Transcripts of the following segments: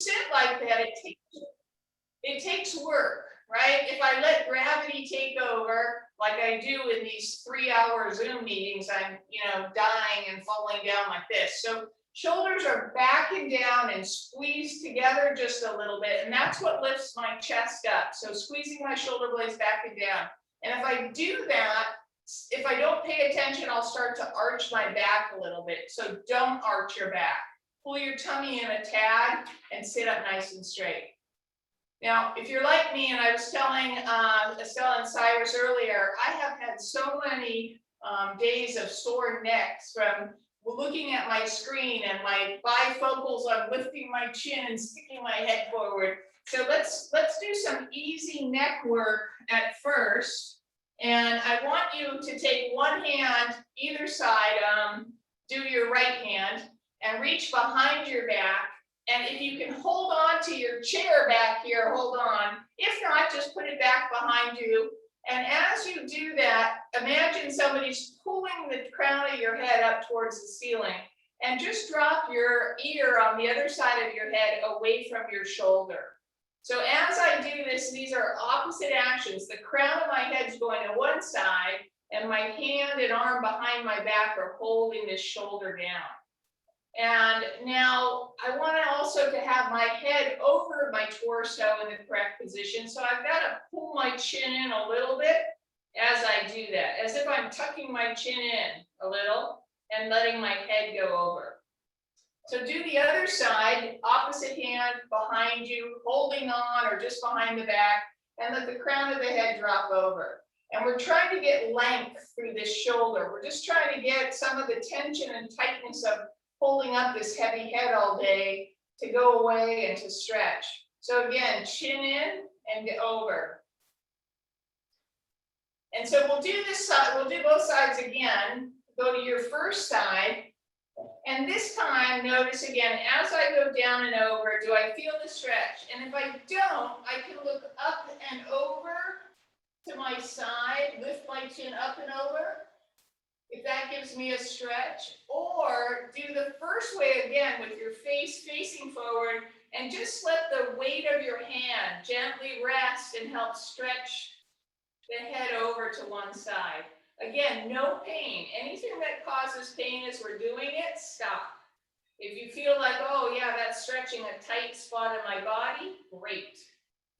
sit like that, it takes work, right? If I let gravity take over, like I do in these 3-hour Zoom meetings, I'm, dying and falling down like this. So shoulders are back and down and squeezed together just a little bit, and that's what lifts my chest up. So squeezing my shoulder blades back and down. And if I do that, if I don't pay attention, I'll start to arch my back a little bit. So don't arch your back. Pull your tummy in a tad and sit up nice and straight. Now, if you're like me, and I was telling Estelle and Cyrus earlier, I have had so many days of sore necks from looking at my screen and my bifocals on lifting my chin and sticking my head forward. So let's do some easy neck work at first. And I want you to take one hand either side, do your right hand, and reach behind your back. And if you can hold on to your chair back here, hold on. If not, just put it back behind you. And as you do that, imagine somebody's pulling the crown of your head up towards the ceiling. And just drop your ear on the other side of your head away from your shoulder. So as I do this, these are opposite actions. The crown of my head is going to one side, and my hand and arm behind my back are holding this shoulder down. And now I want to also to have my head over my torso in the correct position. So I've got to pull my chin in a little bit as I do that, as if I'm tucking my chin in a little and letting my head go over. So do the other side, opposite hand behind you, holding on or just behind the back, and let the crown of the head drop over. And we're trying to get length through this shoulder. We're just trying to get some of the tension and tightness of holding up this heavy head all day to go away and to stretch. So again, chin in and over. And so we'll do this side, we'll do both sides again. Go to your first side. And this time, notice again, as I go down and over, do I feel the stretch? And if I don't, I can look up and over to my side, lift my chin up and over, if that gives me a stretch. Or do the first way again with your face facing forward, and just let the weight of your hand gently rest and help stretch the head over to one side. Again, no pain. Anything that causes pain as we're doing it, stop. If you feel like, oh yeah, that's stretching a tight spot in my body, great.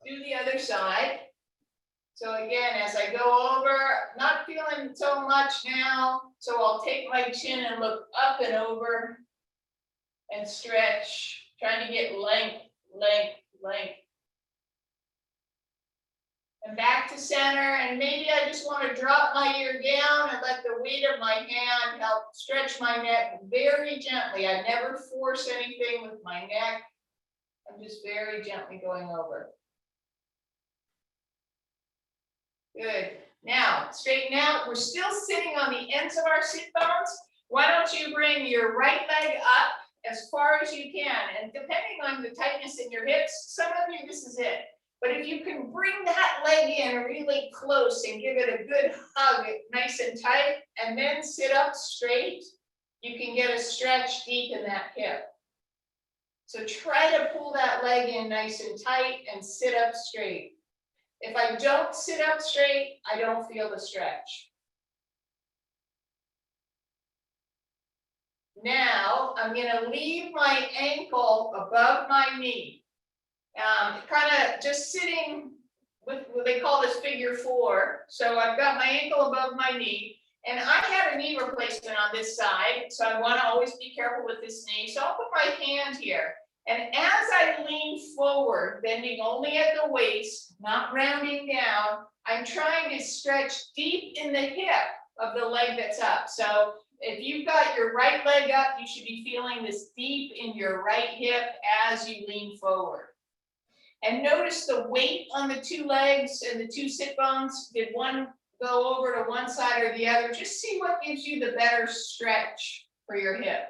Do the other side. So again, as I go over, not feeling so much now, so I'll take my chin and look up and over and stretch, trying to get length, length, length. And back to center, and maybe I just want to drop my ear down and let the weight of my hand help stretch my neck very gently. I never force anything with my neck. I'm just very gently going over. Good. Now, straighten out. We're still sitting on the ends of our sit bones. Why don't you bring your right leg up as far as you can? And depending on the tightness in your hips, some of you, this is it. But if you can bring that leg in really close and give it a good hug, nice and tight, and then sit up straight, you can get a stretch deep in that hip. So try to pull that leg in nice and tight and sit up straight. If I don't sit up straight, I don't feel the stretch. Now, I'm going to leave my ankle above my knee. Kind of just sitting with what they call this figure 4. So I've got my ankle above my knee, and I had a knee replacement on this side, so I want to always be careful with this knee. So I'll put my hand here, and as I lean forward, bending only at the waist, not rounding down, I'm trying to stretch deep in the hip of the leg that's up. So if you've got your right leg up, you should be feeling this deep in your right hip as you lean forward. And notice the weight on the two legs and the two sit bones. Did one go over to one side or the other? Just see what gives you the better stretch for your hip.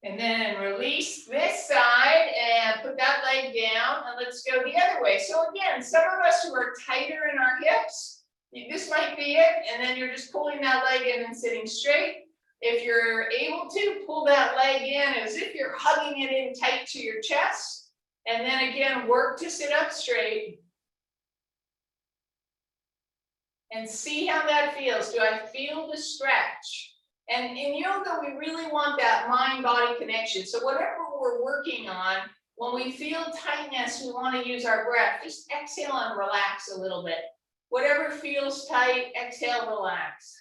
And then release this side and put that leg down, and let's go the other way. So again, some of us who are tighter in our hips, this might be it, and then you're just pulling that leg in and sitting straight. If you're able to, pull that leg in as if you're hugging it in tight to your chest. And then again, work to sit up straight. And see how that feels. Do I feel the stretch? And in yoga, we really want that mind-body connection. So whatever we're working on, when we feel tightness, we want to use our breath. Just exhale and relax a little bit. Whatever feels tight, exhale, relax.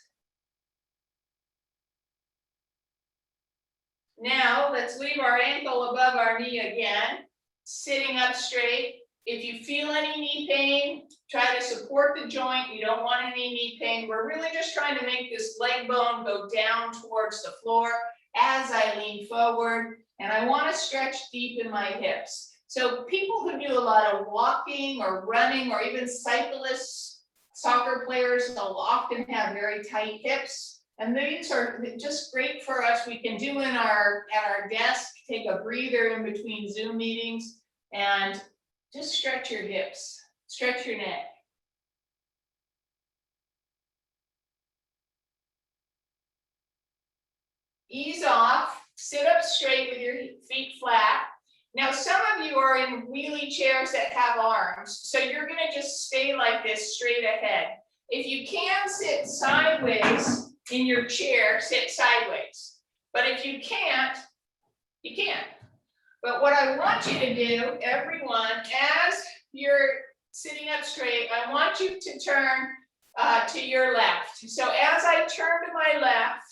Now, let's leave our ankle above our knee again, sitting up straight. If you feel any knee pain, try to support the joint. You don't want any knee pain. We're really just trying to make this leg bone go down towards the floor as I lean forward. And I want to stretch deep in my hips. So people who do a lot of walking or running, or even cyclists, soccer players, they'll often have very tight hips. And these are just great for us. We can do at our desk, take a breather in between Zoom meetings, and just stretch your hips, stretch your neck. Ease off, sit up straight with your feet flat. Now, some of you are in wheelie chairs that have arms, so you're gonna just stay like this straight ahead. If you can sit sideways in your chair, sit sideways. But if you can't, you can't. But what I want you to do, everyone, as you're sitting up straight, I want you to turn to your left. So as I turn to my left,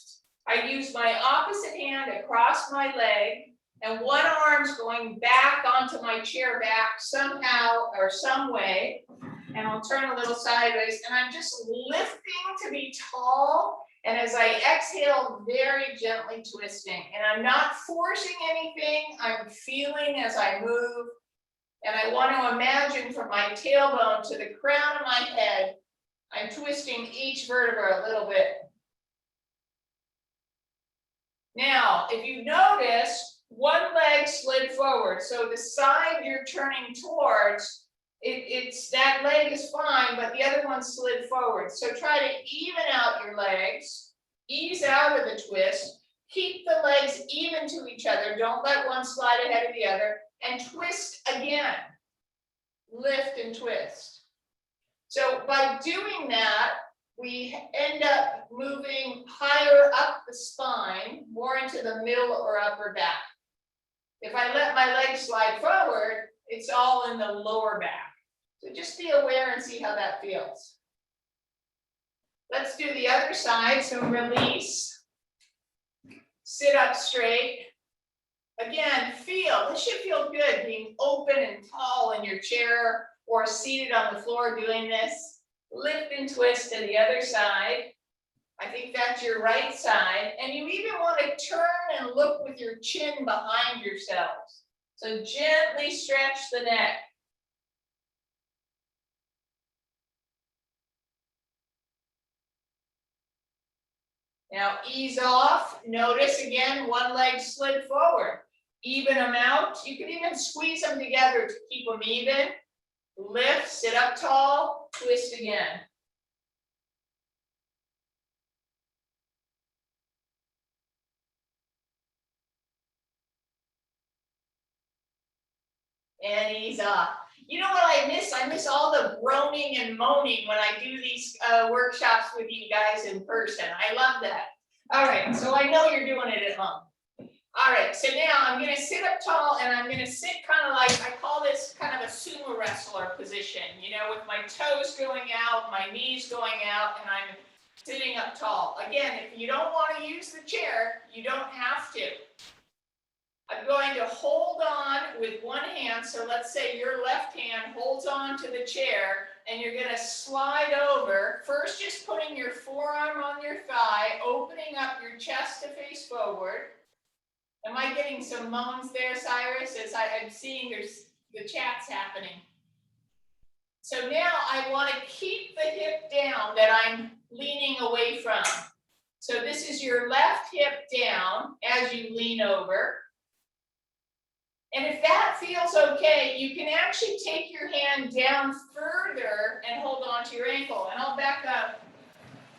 I use my opposite hand across my leg, and one arm's going back onto my chair back somehow or some way. And I'll turn a little sideways, and I'm just lifting to be tall. And as I exhale, very gently twisting. And I'm not forcing anything. I'm feeling as I move. And I want to imagine from my tailbone to the crown of my head, I'm twisting each vertebra a little bit. Now, if you notice, one leg slid forward. So the side you're turning towards, it's that leg is fine, but the other one slid forward. So try to even out your legs, ease out of the twist, keep the legs even to each other. Don't let one slide ahead of the other, and twist again. Lift and twist. So by doing that, we end up moving higher up the spine, more into the middle or upper back. If I let my legs slide forward, it's all in the lower back. So just be aware and see how that feels. Let's do the other side. So release, sit up straight. Again, feel, this should feel good, being open and tall in your chair or seated on the floor doing this. Lift and twist to the other side. I think that's your right side. And you even want to turn and look with your chin behind yourselves. So gently stretch the neck. Now ease off. Notice again, one leg slid forward. Even them out. You can even squeeze them together to keep them even. Lift, sit up tall, twist again. And ease off. You know what I miss? I miss all the groaning and moaning when I do these workshops with you guys in person. I love that. All right, so I know you're doing it at home. All right, so now I'm gonna sit up tall, and I'm gonna sit kind of like, I call this kind of a sumo wrestler position, you know, with my toes going out, my knees going out, and I'm sitting up tall. Again, if you don't want to use the chair, you don't have to. I'm going to hold on with one hand. So let's say your left hand holds on to the chair, and you're going to slide over. First, just putting your forearm on your thigh, opening up your chest to face forward. Am I getting some moans there, Cyrus? As I'm seeing there's the chats happening. So now I want to keep the hip down that I'm leaning away from. So this is your left hip down as you lean over. And if that feels okay, you can actually take your hand down further and hold on to your ankle. And I'll back up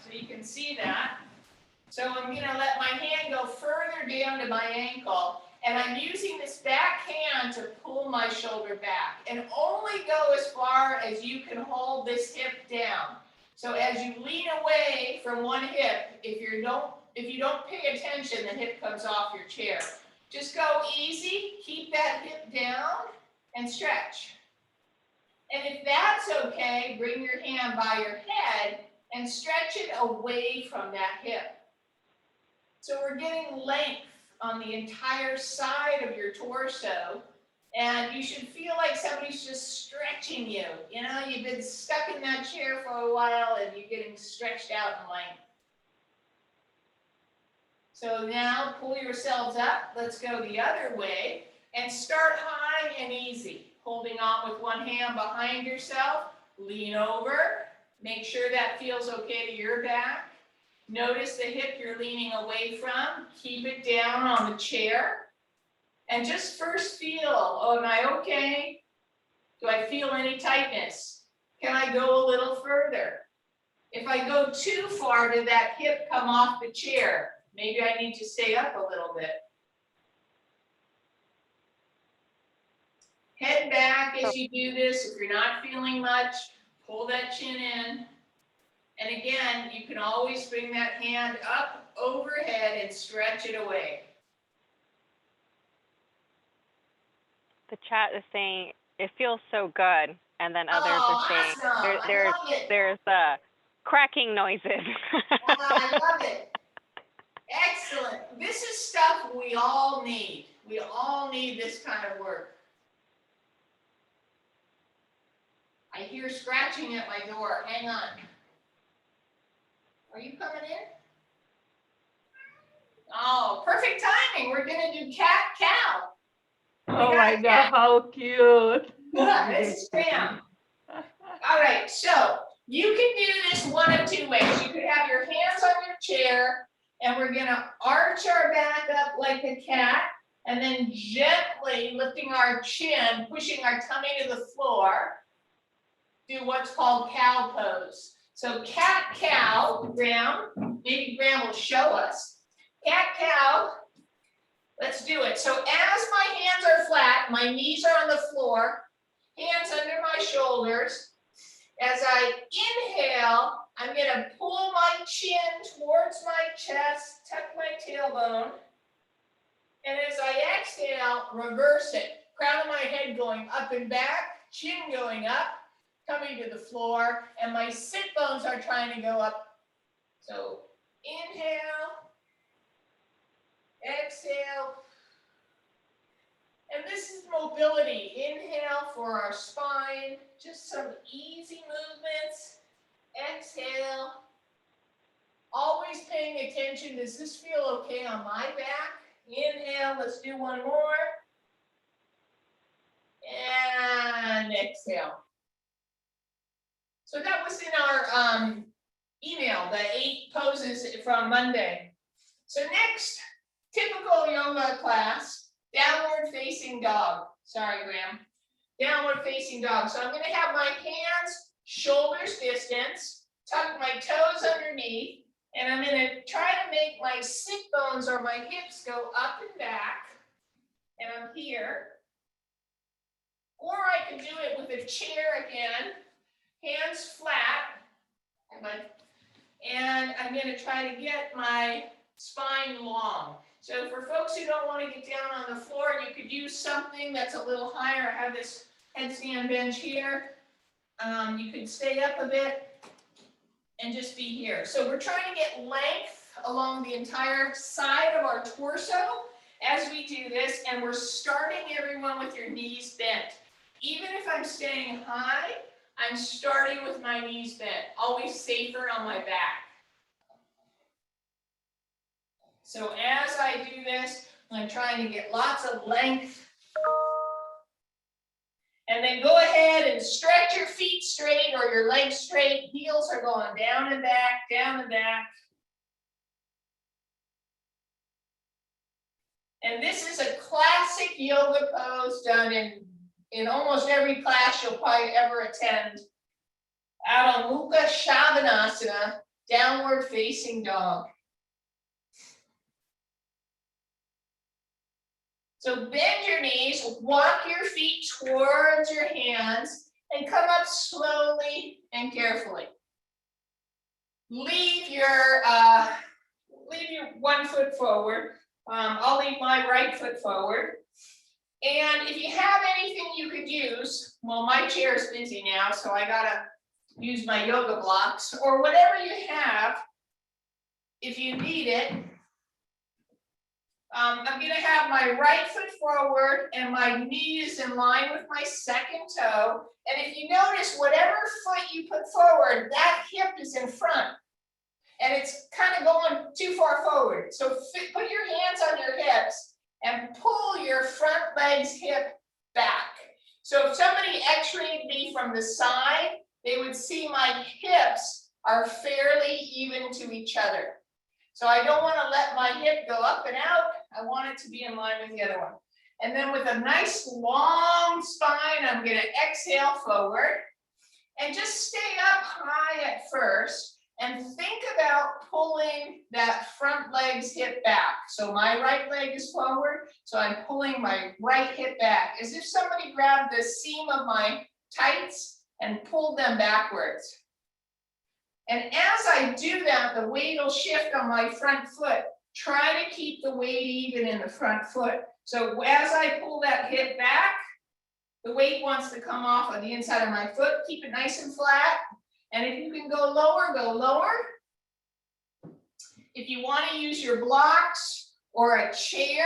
so you can see that. So I'm gonna let my hand go further down to my ankle, and I'm using this back hand to pull my shoulder back, and only go as far as you can hold this hip down. So as you lean away from one hip, if you don't pay attention, the hip comes off your chair. Just go easy, keep that hip down, and stretch. And if that's okay, bring your hand by your head and stretch it away from that hip. So we're getting length on the entire side of your torso, and you should feel like somebody's just stretching you. You know, you've been stuck in that chair for a while and you're getting stretched out in length. So now pull yourselves up. Let's go the other way and start high and easy. Holding on with one hand behind yourself, lean over, make sure that feels okay to your back. Notice the hip you're leaning away from, keep it down on the chair. And just first feel, oh, am I okay? Do I feel any tightness? Can I go a little further? If I go too far, did that hip come off the chair? Maybe I need to stay up a little bit. Head back as you do this. If you're not feeling much, pull that chin in. And again, you can always bring that hand up overhead and stretch it away. The chat is saying it feels so good, and then others are saying awesome. there's cracking noises. I love it. Excellent. This is stuff we all need. We all need this kind of work. I hear scratching at my door. Hang on. Are you coming in? Oh, perfect timing. We're going to do cat-cow. Oh my God, how cute. This is Pam. All right, so you can do this one of two ways. You could have your hands on your chair, and we're going to arch our back up like a cat, and then gently lifting our chin, pushing our tummy to the floor, do what's called cow pose. So cat-cow, Graham, maybe Graham will show us. Cat-cow, let's do it. So as my hands are flat, my knees are on the floor, hands under my shoulders. As I inhale, I'm going to pull my chin towards my chest, tuck my tailbone. And as I exhale, reverse it. Crown of my head going up and back, chin going up, coming to the floor, and my sit bones are trying to go up. So inhale, exhale. And this is mobility. Inhale for our spine, just some easy movements. Exhale. Always paying attention, does this feel okay on my back? Inhale, let's do one more. And exhale. So that was in our email, the 8 poses from Monday. So next, typical yoga class, downward facing dog. Sorry, Graham. Downward facing dog. So I'm going to have my hands shoulders distance, tuck my toes underneath, and I'm going to try to make my sit bones or my hips go up and back. And I'm here. Or I can do it with a chair again, hands flat. And I'm going to try to get my spine long. So for folks who don't want to get down on the floor, you could use something that's a little higher. I have this headstand bench here. You could stay up a bit and just be here. So we're trying to get length along the entire side of our torso as we do this, and we're starting everyone with your knees bent. Even if I'm staying high, I'm starting with my knees bent, always safer on my back. So as I do this, I'm trying to get lots of length. And then go ahead and stretch your feet straight or your legs straight. Heels are going down and back, down and back. And this is a classic yoga pose done in almost every class you'll probably ever attend. Adho Mukha Shavasana, downward facing dog. So bend your knees, walk your feet towards your hands, and come up slowly and carefully. Leave your 1 foot forward. I'll leave my right foot forward. And if you have anything you could use, well, my chair is busy now, so I gotta use my yoga blocks, or whatever you have, if you need it. I'm gonna have my right foot forward and my knee is in line with my second toe. And if you notice, whatever foot you put forward, that hip is in front. And it's kind of going too far forward. So put your hands on your hips and pull your front leg's hip back. So if somebody x-rayed me from the side, they would see my hips are fairly even to each other. So I don't want to let my hip go up and out. I want it to be in line with the other one. And then with a nice long spine, I'm going to exhale forward and just stay up high at first. And think about pulling that front leg's hip back. So my right leg is forward, so I'm pulling my right hip back, as if somebody grabbed the seam of my tights and pulled them backwards. And as I do that, the weight will shift on my front foot. Try to keep the weight even in the front foot. So as I pull that hip back, the weight wants to come off on the inside of my foot. Keep it nice and flat. And if you can go lower, go lower. If you want to use your blocks or a chair,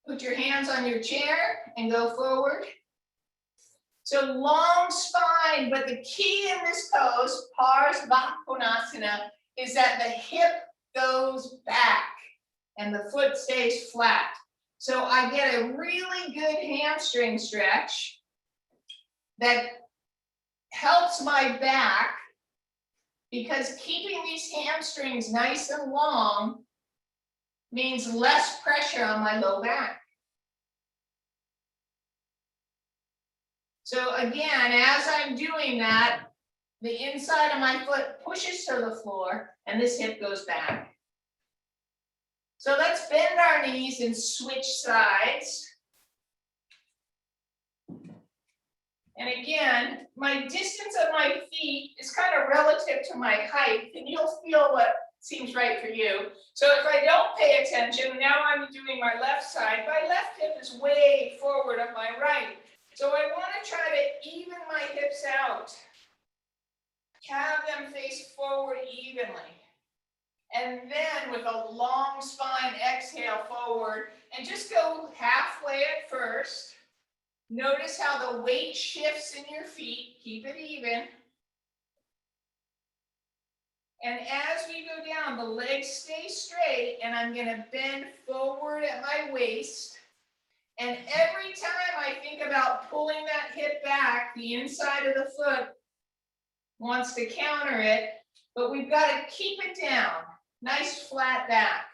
put your hands on your chair and go forward. So long spine, but the key in this pose, Parsvakonasana, is that the hip goes back and the foot stays flat. So I get a really good hamstring stretch that helps my back, because keeping these hamstrings nice and long means less pressure on my low back. So again, as I'm doing that, the inside of my foot pushes to the floor and this hip goes back. So let's bend our knees and switch sides. And again, my distance of my feet is kind of relative to my height, and you'll feel what seems right for you. So if I don't pay attention, now I'm doing my left side. My left hip is way forward of my right. So I want to try to even my hips out. Have them face forward evenly. And then with a long spine, exhale forward, and just go halfway at first. Notice how the weight shifts in your feet. Keep it even. And as we go down, the legs stay straight, and I'm going to bend forward at my waist. And every time I think about pulling that hip back, the inside of the foot wants to counter it, but we've got to keep it down. Nice flat back.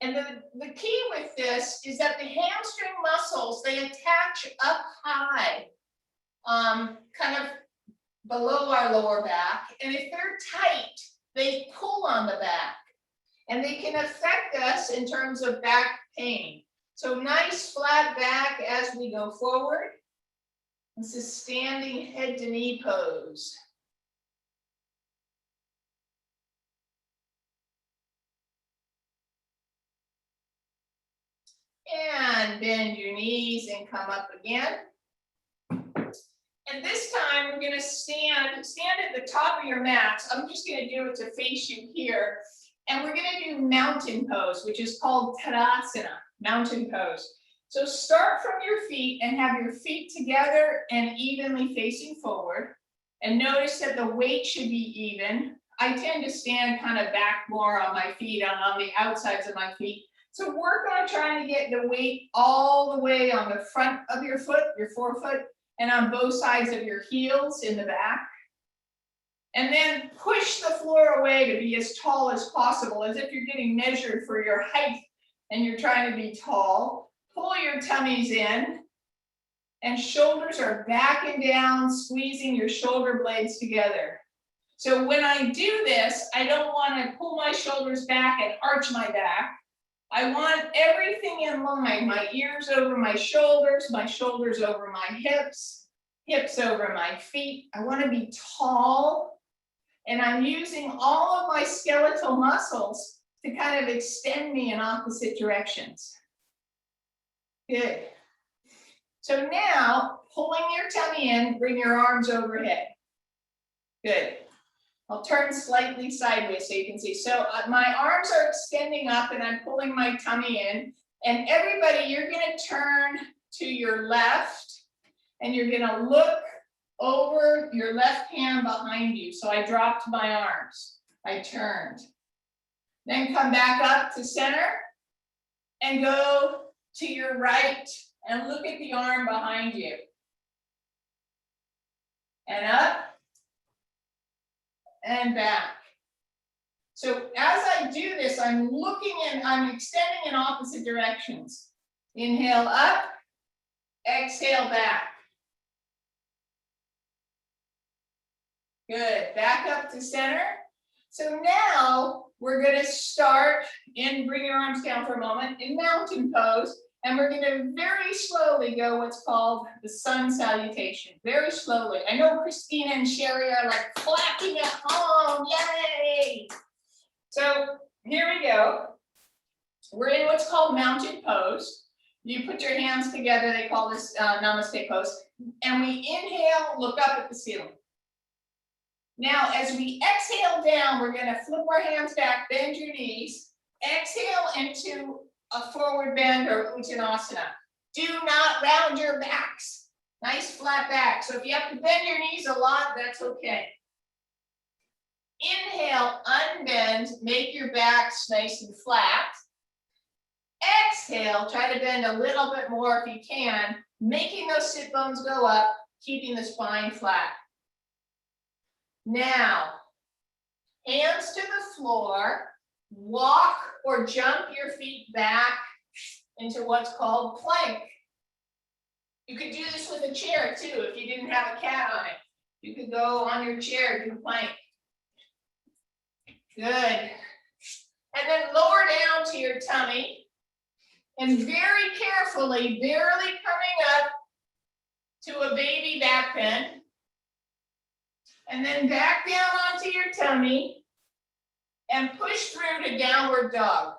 And the key with this is that the hamstring muscles, they attach up high, kind of below our lower back. And if they're tight, they pull on the back. And they can affect us in terms of back pain. So nice flat back as we go forward. This is standing head to knee pose. And bend your knees and come up again. And this time we're going to stand at the top of your mats. I'm just going to do it to face you here. And we're going to do mountain pose, which is called Tadasana, mountain pose. So start from your feet and have your feet together and evenly facing forward. And notice that the weight should be even. I tend to stand kind of back more on my feet, on the outsides of my feet. So work on trying to get the weight all the way on the front of your foot, your forefoot, and on both sides of your heels in the back. And then push the floor away to be as tall as possible, as if you're getting measured for your height and you're trying to be tall. Pull your tummies in, and shoulders are back and down, squeezing your shoulder blades together. So when I do this, I don't want to pull my shoulders back and arch my back. I want everything in line, my ears over my shoulders over my hips, hips over my feet. I want to be tall, and I'm using all of my skeletal muscles to kind of extend me in opposite directions. Good. So now, pulling your tummy in, bring your arms overhead. Good. I'll turn slightly sideways so you can see. So my arms are extending up and I'm pulling my tummy in. And everybody, you're gonna turn to your left and you're gonna look over your left hand behind you. So I dropped my arms, I turned. Then come back up to center and go to your right and look at the arm behind you. And up. And back. So as I do this, I'm looking and I'm extending in opposite directions. Inhale up, exhale back. Good, back up to center. So now we're gonna start and bring your arms down for a moment in mountain pose. And we're gonna very slowly go what's called the sun salutation, very slowly. I know Christina and Sherry are like clapping at home, yay! So here we go. We're in what's called mountain pose. You put your hands together, they call this namaste pose. And we inhale, look up at the ceiling. Now, as we exhale down, we're gonna flip our hands back, bend your knees, exhale into a forward bend or Uttanasana. Do not round your backs. Nice flat back. So if you have to bend your knees a lot, that's okay. Inhale, unbend, make your backs nice and flat. Exhale, try to bend a little bit more if you can, making those sit bones go up, keeping the spine flat. Now, hands to the floor. Walk or jump your feet back into what's called plank. You could do this with a chair too if you didn't have a cat on it. You could go on your chair, do plank. Good. And then lower down to your tummy and very carefully, barely coming up to a baby back bend. And then back down onto your tummy. And push through to downward dog.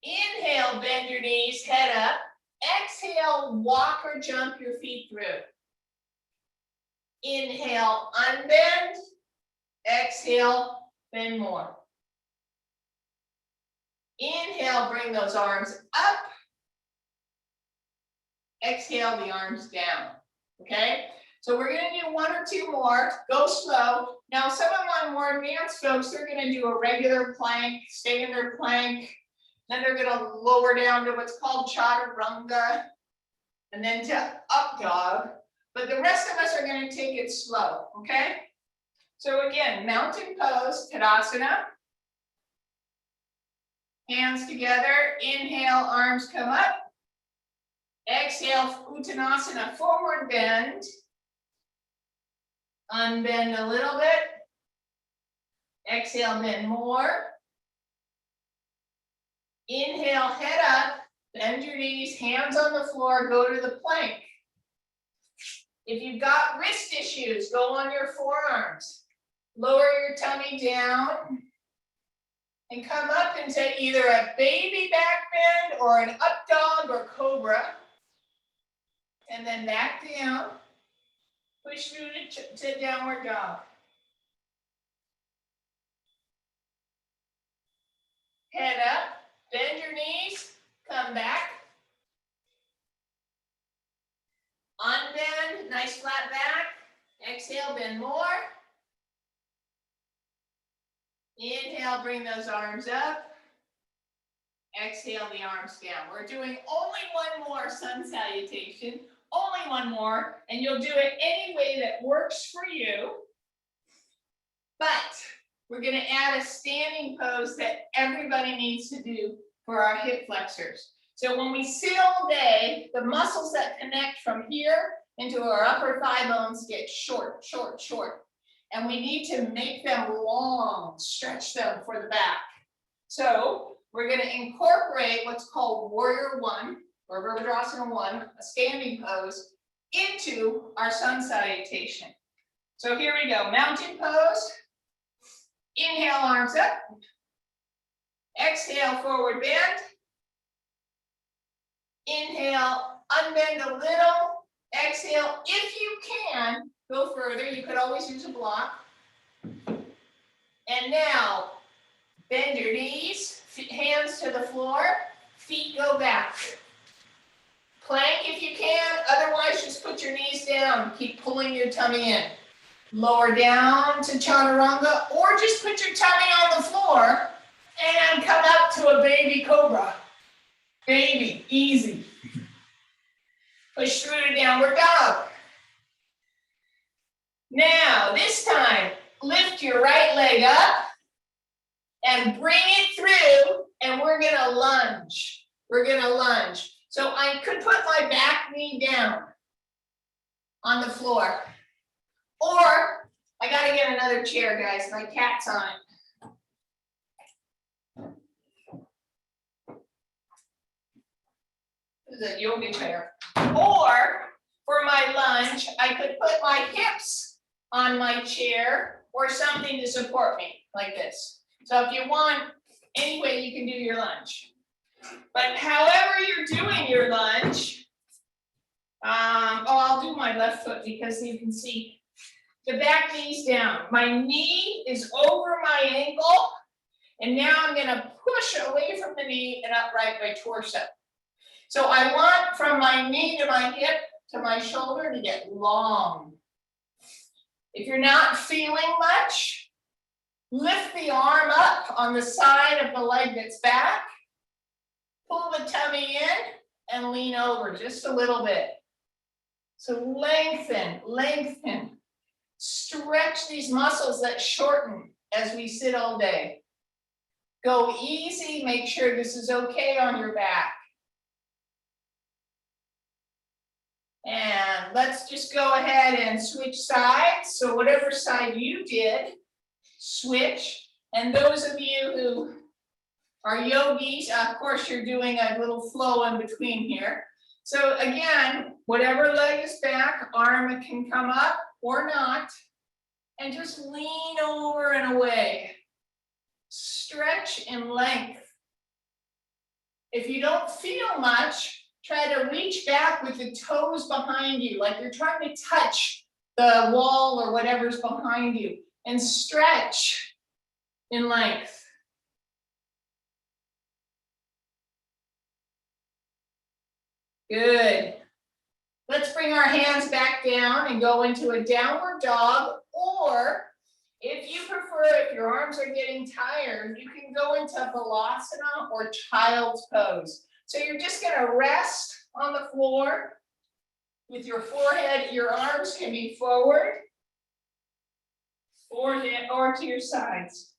Inhale, bend your knees, head up. Exhale, walk or jump your feet through. Inhale, unbend. Exhale, bend more. Inhale, bring those arms up. Exhale, the arms down. Okay? So we're gonna do one or two more, go slow. Now some of my more advanced folks, they're gonna do a regular plank, stay in their plank. Then they're gonna lower down to what's called chaturanga, and then to up dog. But the rest of us are gonna take it slow, okay? So again, mountain pose, Tadasana. Hands together, inhale, arms come up. Exhale, Uttanasana, forward bend. Unbend a little bit. Exhale, bend more. Inhale, head up, bend your knees, hands on the floor, go to the plank. If you've got wrist issues, go on your forearms. Lower your tummy down and come up into either a baby back bend or an up dog or cobra. And then back down. Push through to downward dog. Head up, bend your knees, come back. Unbend, nice flat back. Exhale, bend more. Inhale, bring those arms up. Exhale, the arms down. We're doing only one more sun salutation. Only one more, and you'll do it any way that works for you. But we're gonna add a standing pose that everybody needs to do for our hip flexors. So when we sit all day, the muscles that connect from here into our upper thigh bones get short, short, short. And we need to make them long, stretch them for the back. So we're gonna incorporate what's called Warrior One, or Virabhadrasana 1, a standing pose, into our sun salutation. So here we go, mountain pose. Inhale, arms up. Exhale, forward bend. Inhale, unbend a little. Exhale, if you can, go further. You could always use a block. And now, bend your knees, hands to the floor, feet go back. Plank if you can, otherwise just put your knees down, keep pulling your tummy in. Lower down to chaturanga, or just put your tummy on the floor and come up to a baby cobra. Baby, easy. Push through to downward dog. Now, this time, lift your right leg up and bring it through, and we're gonna lunge. We're gonna lunge. So I could put my back knee down on the floor, or I gotta get another chair, guys. My cat's on it. This is a yoga chair. Or for my lunge, I could put my hips on my chair or something to support me like this. So if you want, any way you can do your lunge. But however you're doing your lunge, I'll do my left foot because you can see the back knee's down. My knee is over my ankle, and now I'm gonna push away from the knee and upright my torso. So I want from my knee to my hip to my shoulder to get long. If you're not feeling much, lift the arm up on the side of the leg that's back, pull the tummy in and lean over just a little bit. So lengthen, lengthen, stretch these muscles that shorten as we sit all day. Go easy, make sure this is okay on your back. And let's just go ahead and switch sides. So whatever side you did, switch. And those of you who are yogis, of course, you're doing a little flow in between here. So again, whatever leg is back, arm can come up or not, and just lean over and away. Stretch in length. If you don't feel much, try to reach back with the toes behind you, like you're trying to touch the wall or whatever's behind you, and stretch in length. Good. Let's bring our hands back down and go into a downward dog, or if you prefer, if your arms are getting tired, you can go into Balasana or child's pose. So you're just gonna rest on the floor with your forehead, your arms can be forward or to your sides.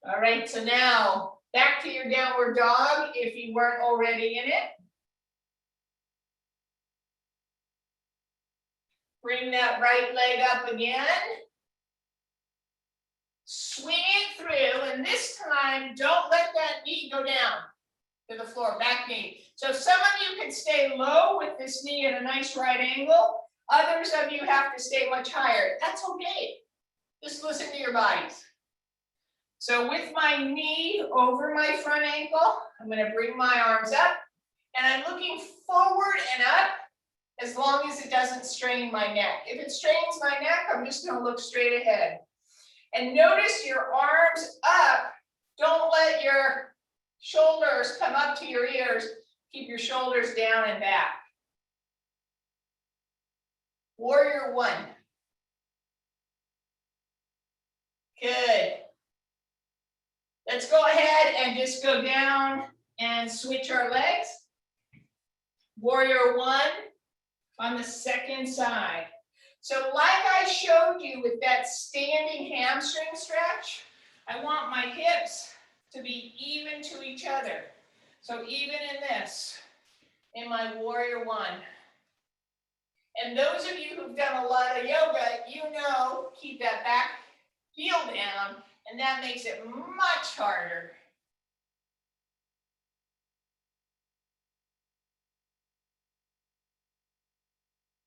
All right, so now back to your downward dog if you weren't already in it. Bring that right leg up again. Swing it through, and this time, don't let that knee go down to the floor, back knee. So some of you can stay low with this knee at a nice right angle. Others of you have to stay much higher. That's okay. Just listen to your bodies. So with my knee over my front ankle, I'm gonna bring my arms up, and I'm looking forward and up as long as it doesn't strain my neck. If it strains my neck, I'm just gonna look straight ahead. And notice your arms up. Don't let your shoulders come up to your ears. Keep your shoulders down and back. Warrior One. Good. Let's go ahead and just go down and switch our legs. Warrior One on the second side. So like I showed you with that standing hamstring stretch, I want my hips to be even to each other. So even in this, in my warrior one. And those of you who've done a lot of yoga, you know, keep that back heel down, and that makes it much harder.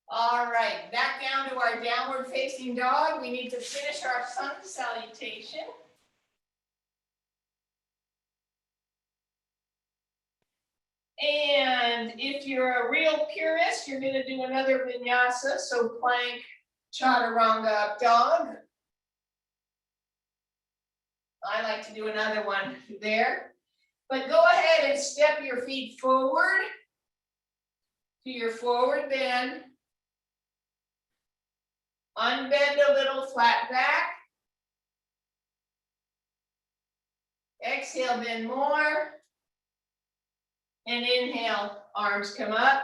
All right, back down to our downward facing dog. We need to finish our sun salutation. And if you're a real purist, you're going to do another vinyasa. So plank, chaturanga up dog. I like to do another one there. But go ahead and step your feet forward to your forward bend. Unbend a little, flat back. Exhale, bend more. And inhale, arms come up.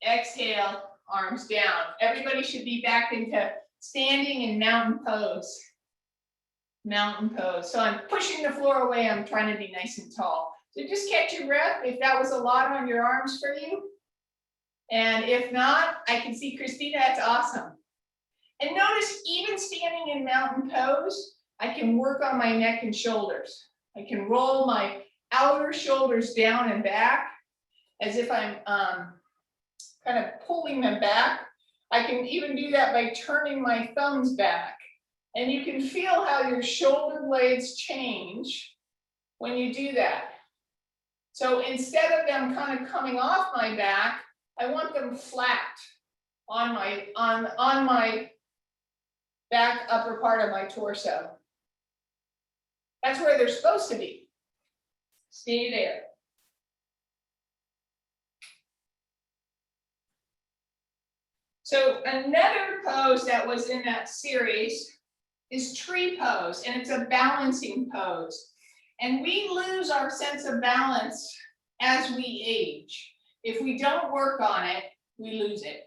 Exhale, arms down. Everybody should be back into standing in mountain pose. Mountain pose. So I'm pushing the floor away. I'm trying to be nice and tall. So just catch your breath if that was a lot on your arms for you. And if not, I can see Christina, that's awesome. And notice even standing in mountain pose, I can work on my neck and shoulders. I can roll my outer shoulders down and back as if I'm kind of pulling them back. I can even do that by turning my thumbs back. And you can feel how your shoulder blades change when you do that. So instead of them kind of coming off my back, I want them flat on my back upper part of my torso. That's where they're supposed to be. Stay there. So another pose that was in that series is tree pose, and it's a balancing pose. And we lose our sense of balance as we age. If we don't work on it, we lose it.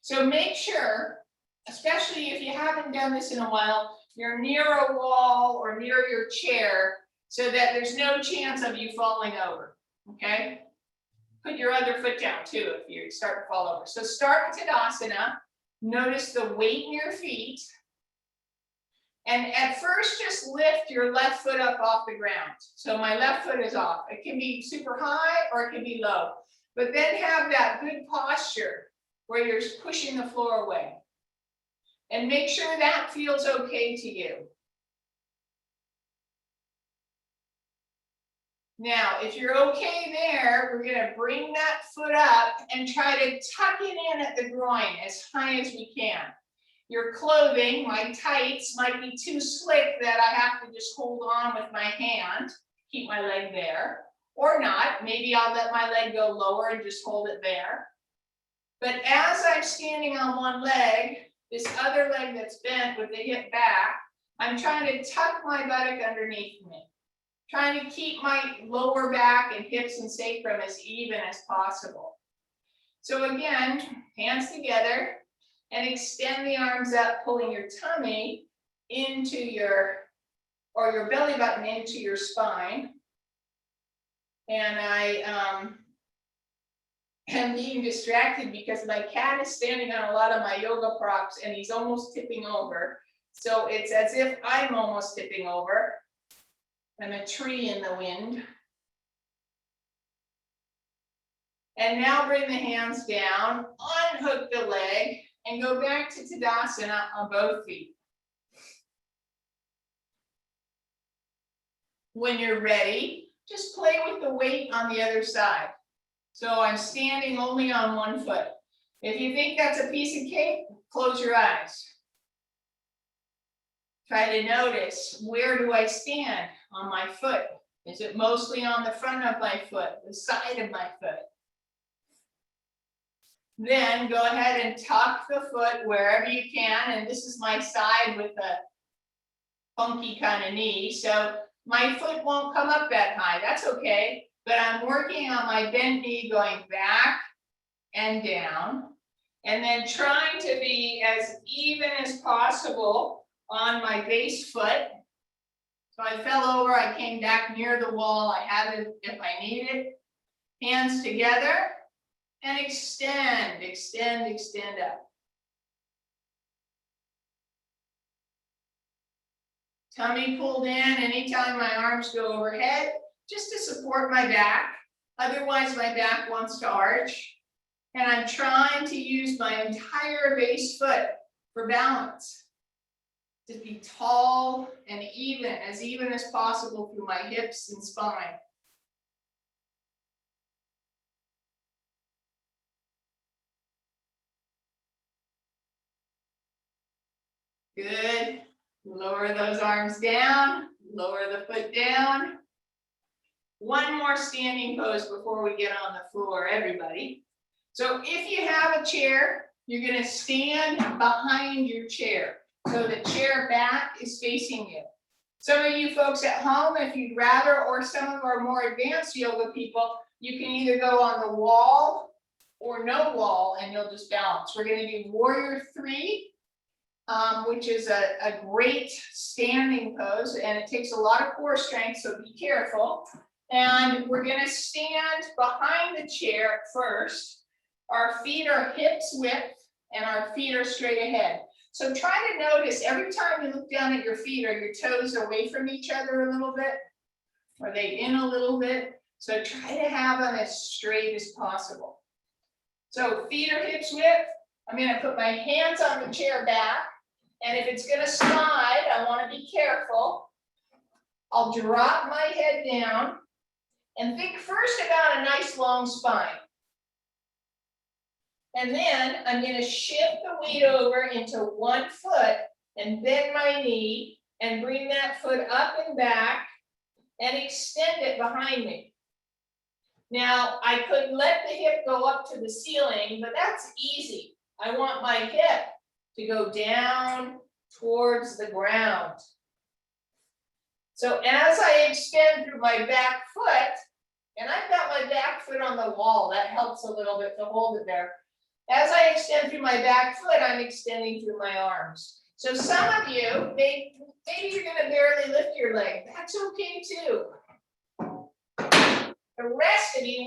So make sure, especially if you haven't done this in a while, you're near a wall or near your chair so that there's no chance of you falling over, okay? Put your other foot down too if you start to fall over. So start with Tadasana. Notice the weight in your feet. And at first, just lift your left foot up off the ground. So my left foot is off. It can be super high or it can be low. But then have that good posture where you're pushing the floor away. And make sure that feels okay to you. Now, if you're okay there, we're gonna bring that foot up and try to tuck it in at the groin as high as we can. Your clothing, my tights, might be too slick that I have to just hold on with my hand, keep my leg there, or not. Maybe I'll let my leg go lower and just hold it there. But as I'm standing on one leg, this other leg that's bent with the hip back, I'm trying to tuck my buttock underneath me. Trying to keep my lower back and hips and sacrum as even as possible. So again, hands together and extend the arms up, pulling your tummy into your belly button into your spine. And I am being distracted because my cat is standing on a lot of my yoga props and he's almost tipping over. So it's as if I'm almost tipping over. I'm a tree in the wind. And now bring the hands down, unhook the leg, and go back to Tadasana on both feet. When you're ready, just play with the weight on the other side. So I'm standing only on one foot. If you think that's a piece of cake, close your eyes. Try to notice, where do I stand on my foot? Is it mostly on the front of my foot, the side of my foot? Then go ahead and tuck the foot wherever you can. And this is my side with a funky kind of knee. So my foot won't come up that high. That's okay. But I'm working on my bent knee going back and down. And then trying to be as even as possible on my base foot. So I fell over, I came back near the wall, I have it if I need it. Hands together and extend, extend, extend up. Tummy pulled in anytime my arms go overhead, just to support my back. Otherwise, my back wants to arch. And I'm trying to use my entire base foot for balance. To be tall and as even as possible through my hips and spine. Good. Lower those arms down, lower the foot down. One more standing pose before we get on the floor, everybody. So if you have a chair, you're going to stand behind your chair. So the chair back is facing you. Some of you folks at home, if you'd rather, or some of our more advanced yoga people, you can either go on the wall or no wall and you'll just balance. We're going to do Warrior 3. Which is a great standing pose, and it takes a lot of core strength, so be careful. And we're going to stand behind the chair first. Our feet are hips width, and our feet are straight ahead. So try to notice every time you look down at your feet, are your toes away from each other a little bit? Are they in a little bit? So try to have them as straight as possible. So feet are hips width. I'm going to put my hands on the chair back. And if it's going to slide, I want to be careful. I'll drop my head down and think first about a nice long spine. And then I'm going to shift the weight over into one foot and bend my knee and bring that foot up and back and extend it behind me. Now, I could let the hip go up to the ceiling, but that's easy. I want my hip to go down towards the ground. So as I extend through my back foot, and I've got my back foot on the wall, that helps a little bit to hold it there. As I extend through my back foot, I'm extending through my arms. So some of you, maybe you're going to barely lift your leg. That's okay too. The rest of you,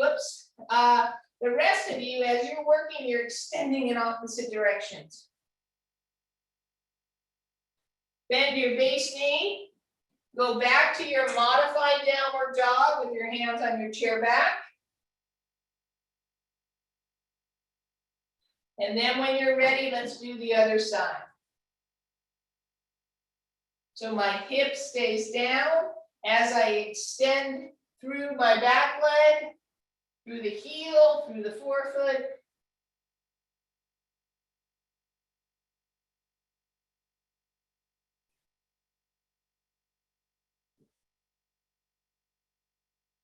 the rest of you, as you're working, you're extending in opposite directions. Bend your base knee. Go back to your modified downward dog with your hands on your chair back. And then when you're ready, let's do the other side. So my hip stays down as I extend through my back leg, through the heel, through the forefoot.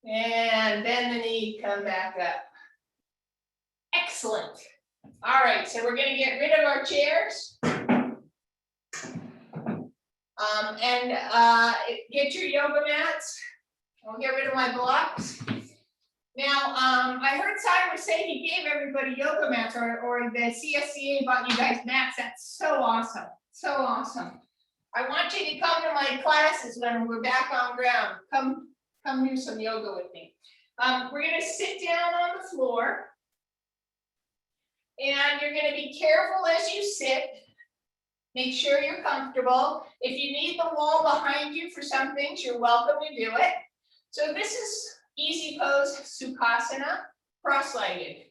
And bend the knee, come back up. Excellent. All right, so we're going to get rid of our chairs. Get your yoga mats. I'll get rid of my blocks. Now, I heard Simon say he gave everybody yoga mats, or the CSCA bought you guys mats. That's so awesome. So awesome. I want you to come to my classes when we're back on ground. Come do some yoga with me. We're going to sit down on the floor. And you're going to be careful as you sit. Make sure you're comfortable. If you need the wall behind you for some things, you're welcome to do it. So this is easy pose, Sukhasana, cross-legged.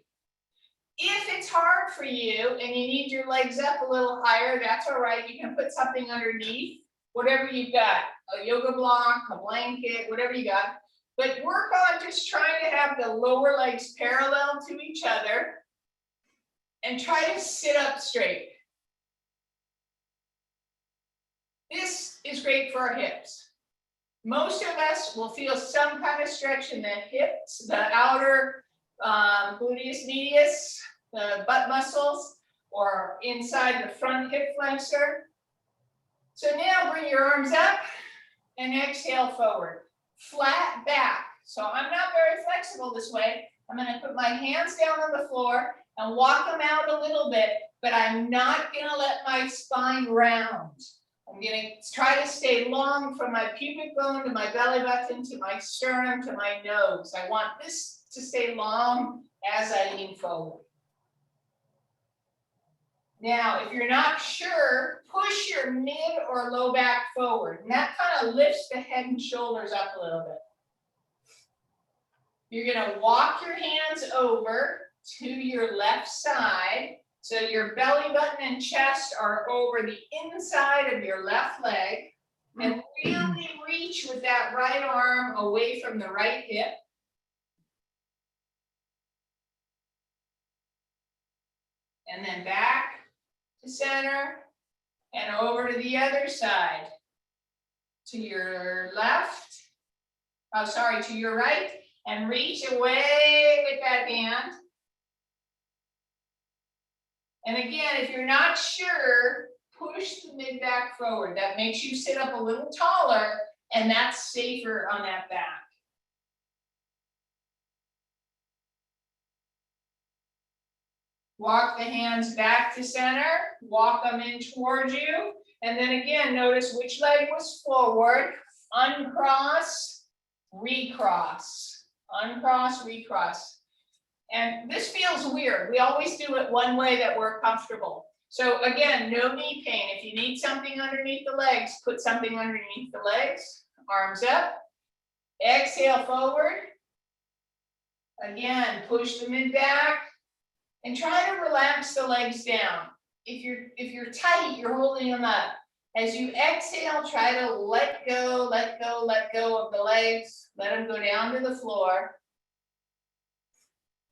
If it's hard for you and you need your legs up a little higher, that's all right. You can put something underneath, whatever you've got, a yoga block, a blanket, whatever you got. But work on just trying to have the lower legs parallel to each other and try to sit up straight. This is great for our hips. Most of us will feel some kind of stretch in the hips, the outer gluteus medius, the butt muscles, or inside the front hip flexor. So now bring your arms up and exhale forward. Flat back. So I'm not very flexible this way. I'm going to put my hands down on the floor and walk them out a little bit, but I'm not gonna let my spine round. I'm gonna try to stay long from my pubic bone to my belly button to my sternum to my nose. I want this to stay long as I lean forward. Now, if you're not sure, push your mid or low back forward, and that kind of lifts the head and shoulders up a little bit. You're gonna walk your hands over to your left side, so your belly button and chest are over the inside of your left leg, and really reach with that right arm away from the right hip. And then back to center and over to the other side. To your left, to your right, and reach away with that hand. And again, if you're not sure, push the mid back forward. That makes you sit up a little taller, and that's safer on that back. Walk the hands back to center, walk them in towards you, and then again, notice which leg was forward, uncross, recross, uncross, recross. And this feels weird. We always do it one way that we're comfortable. So again, no knee pain. If you need something underneath the legs, put something underneath the legs, arms up, exhale forward. Again, push the mid back. And try to relax the legs down. If you're tight, you're holding them up. As you exhale, try to let go, let go, let go of the legs. Let them go down to the floor.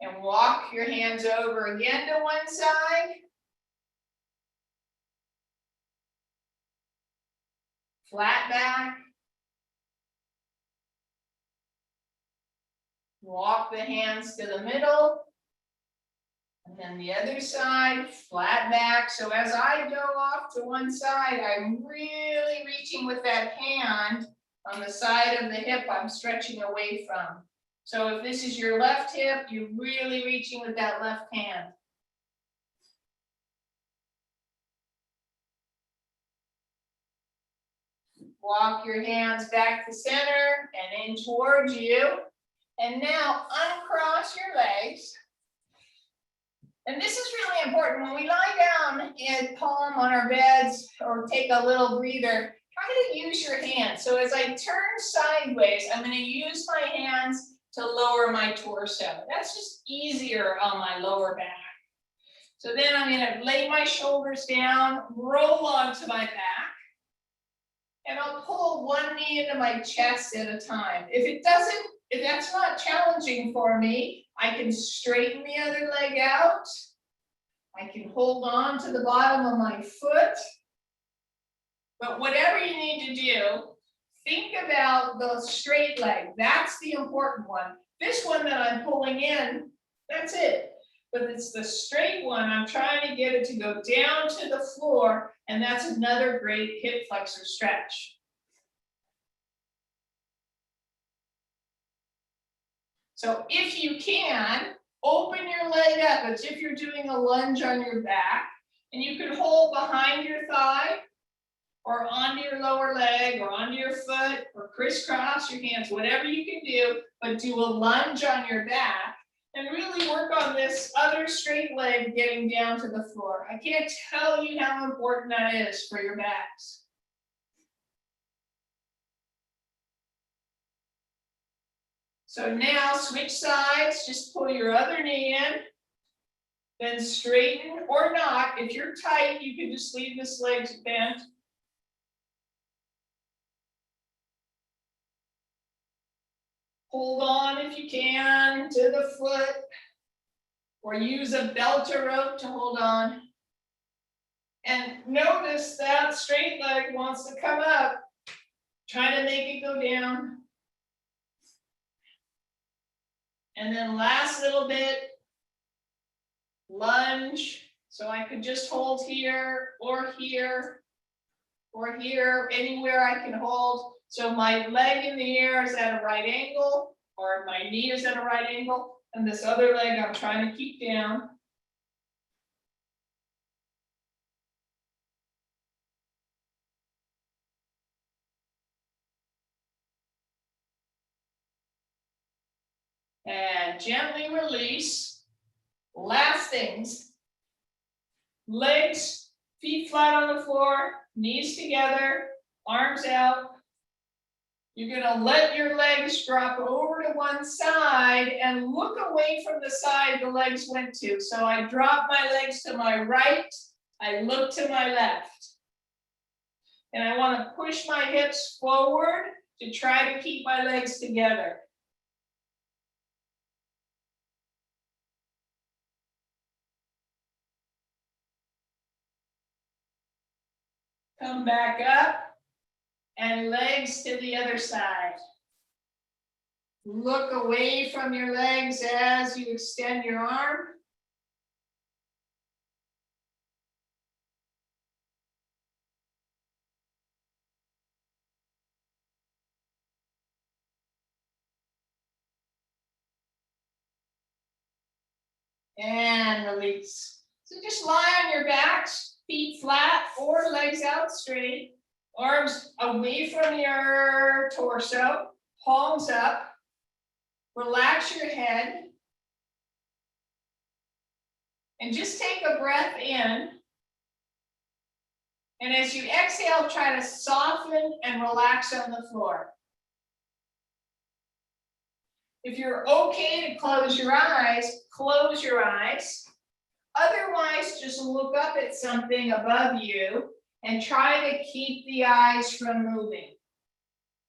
And walk your hands over again to one side. Flat back. Walk the hands to the middle. And then the other side, flat back. So as I go off to one side, I'm really reaching with that hand on the side of the hip I'm stretching away from. So if this is your left hip, you're really reaching with that left hand. Walk your hands back to center and in towards you. And now uncross your legs. And this is really important. When we lie down and palm on our beds or take a little breather, try to use your hands. So as I turn sideways, I'm going to use my hands to lower my torso. That's just easier on my lower back. So then I'm going to lay my shoulders down, roll onto my back, and I'll pull one knee into my chest at a time. If that's not challenging for me, I can straighten the other leg out. I can hold on to the bottom of my foot. But whatever you need to do, think about the straight leg. That's the important one. This one that I'm pulling in, that's it. But it's the straight one. I'm trying to get it to go down to the floor, and that's another great hip flexor stretch. So if you can, open your leg up as if you're doing a lunge on your back, and you can hold behind your thigh or onto your lower leg or onto your foot or crisscross your hands, whatever you can do, but do a lunge on your back and really work on this other straight leg getting down to the floor. I can't tell you how important that is for your backs. So now switch sides, just pull your other knee in, then straighten or not. If you're tight, you can just leave this leg bent. Hold on if you can to the foot, or use a belt or rope to hold on. And notice that straight leg wants to come up. Try to make it go down. And then last little bit, lunge. So I could just hold here, or here, or here, anywhere I can hold. So my leg in the air is at a right angle, or my knee is at a right angle, and this other leg I'm trying to keep down. And gently release. Last things. Legs, feet flat on the floor, knees together, arms out. You're gonna let your legs drop over to one side and look away from the side the legs went to. So I drop my legs to my right, I look to my left. And I want to push my hips forward to try to keep my legs together. Come back up and legs to the other side. Look away from your legs as you extend your arm. And release. So just lie on your backs, feet flat or legs out straight, arms away from your torso, palms up. Relax your head. And just take a breath in. And as you exhale, try to soften and relax on the floor. If you're okay to close your eyes, close your eyes. Otherwise, just look up at something above you and try to keep the eyes from moving.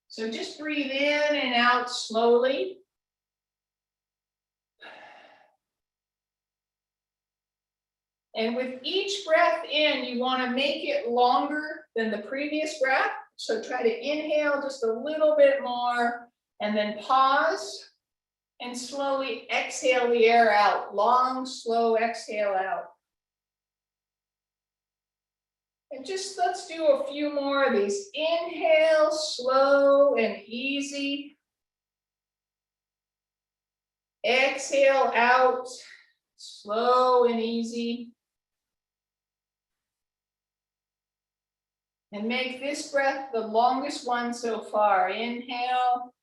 So just breathe in and out slowly. And with each breath in, you want to make it longer than the previous breath. So try to inhale just a little bit more and then pause. And slowly exhale the air out. Long, slow exhale out. And just let's do a few more of these. Inhale, slow and easy. Exhale out, slow and easy. And make this breath the longest one so far. Inhale.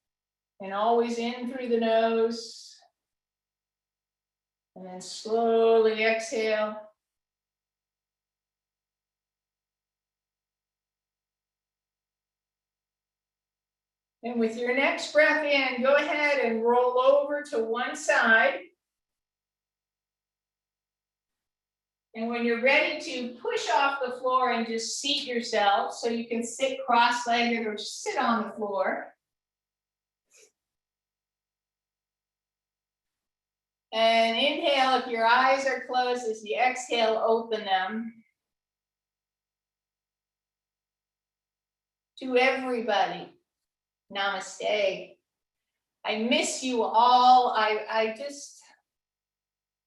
And always in through the nose. And then slowly exhale. And with your next breath in, go ahead and roll over to one side. And when you're ready to push off the floor and just seat yourself, so you can sit cross-legged or just sit on the floor. And inhale, if your eyes are closed, as you exhale, open them. To everybody, namaste. I miss you all.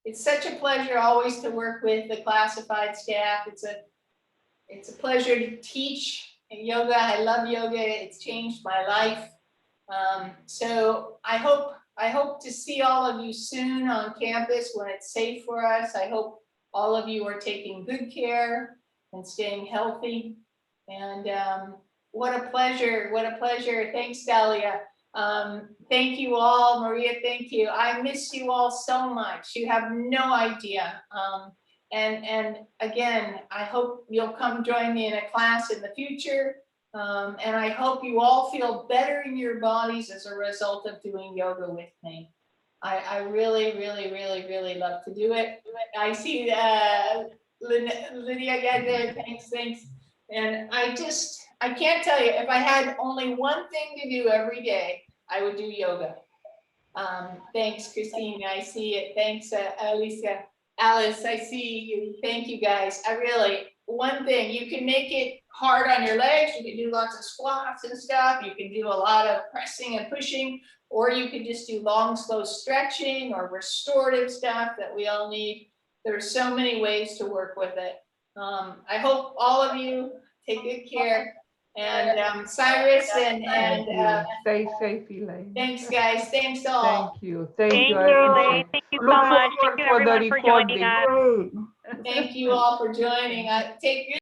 It's such a pleasure always to work with the classified staff. It's a pleasure to teach yoga. I love yoga. It's changed my life. So I hope to see all of you soon on campus when it's safe for us. I hope all of you are taking good care and staying healthy. And what a pleasure, what a pleasure. Thanks, Dahlia. Thank you all, Maria, thank you. I miss you all so much. You have no idea. And again, I hope you'll come join me in a class in the future. And I hope you all feel better in your bodies as a result of doing yoga with me. I really, really, really, really love to do it. I see Lydia got there, thanks. And I can't tell you, if I had only one thing to do every day, I would do yoga. Thanks, Christine, I see it. Thanks, Alicia. Alice, I see you. Thank you guys. One thing, you can make it hard on your legs. You can do lots of squats and stuff. You can do a lot of pressing and pushing, or you can just do long, slow stretching or restorative stuff that we all need. There's so many ways to work with it. I hope all of you take good care. And Cyrus and stay safe, Elaine. Thanks, guys. Thanks all. Thank you. Thank you, everyone. Elaine. Thank you Look so much. forward Thank you for the everyone for joining recording. us. Thank you all for joining. Take good